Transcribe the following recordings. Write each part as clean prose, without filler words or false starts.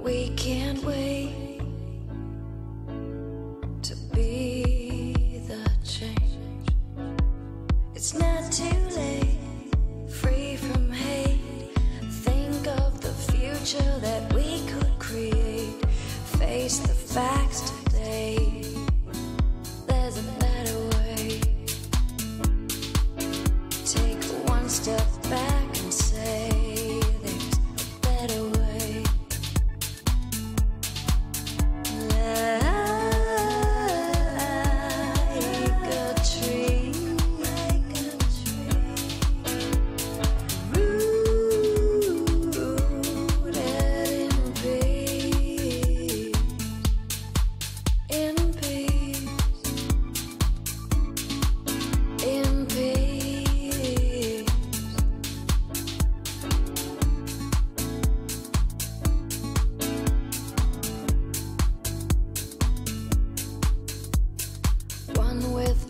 We can't wait to be the change. It's not too late, free from hate. Think of the future that we could create. Face the facts today. There's a better way. Take one step back and say there's a better way.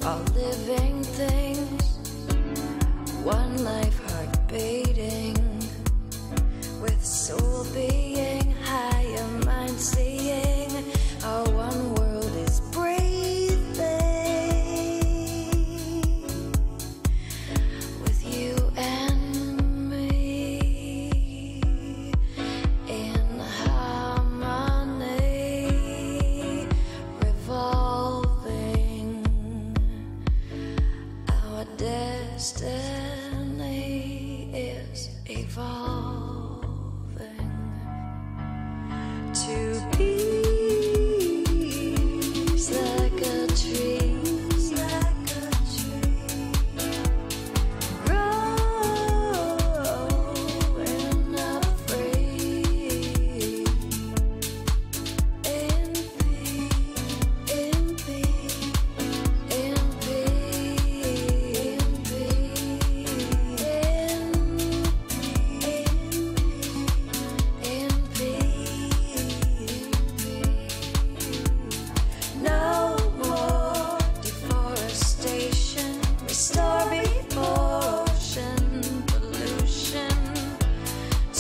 All living things, one life heart beating, with soul being, higher mind seeing, our one world is breathing, with you and me, in harmony, revolving. Our destiny is evolving to peace like a tree, growing up free, in peace, in peace, in peace.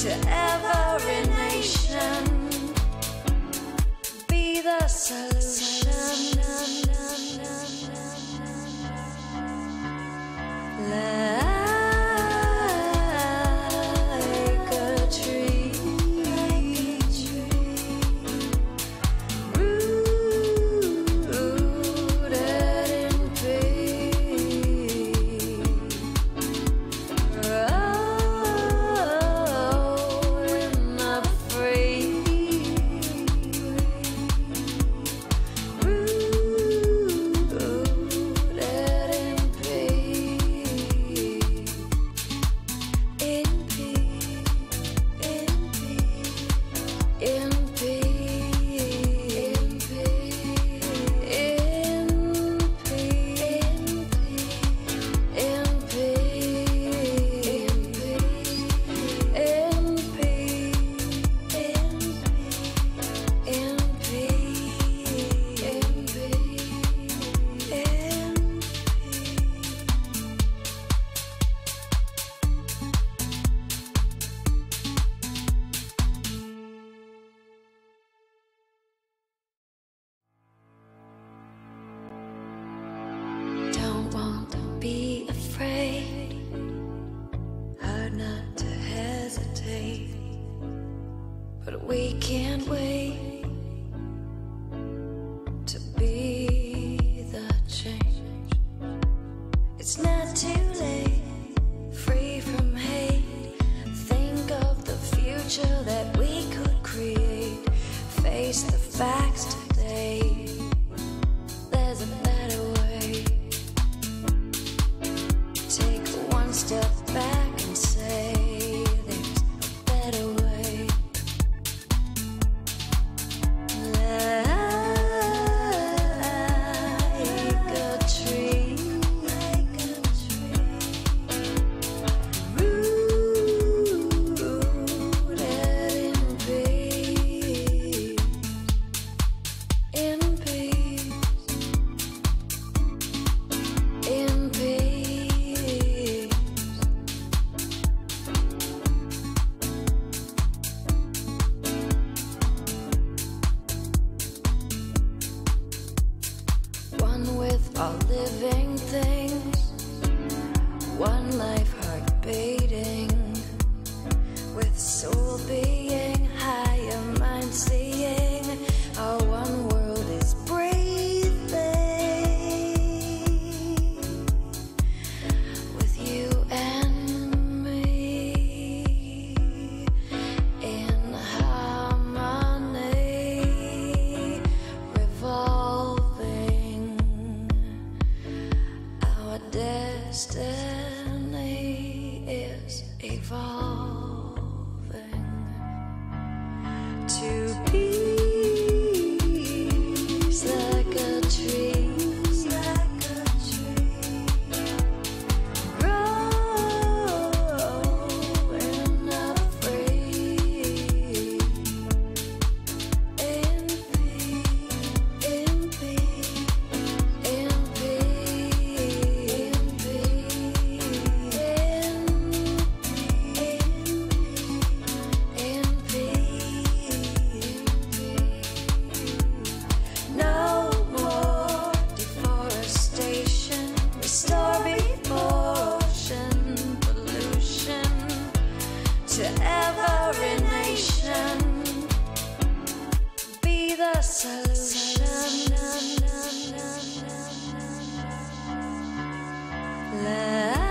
To every nation, be the solution. Like a tree, rooted in peace. destiny is evolving to peace like a tree, growing up free in peace, in peace, in no more deforestation, restore ocean pollution to every nation. Be the solution. Let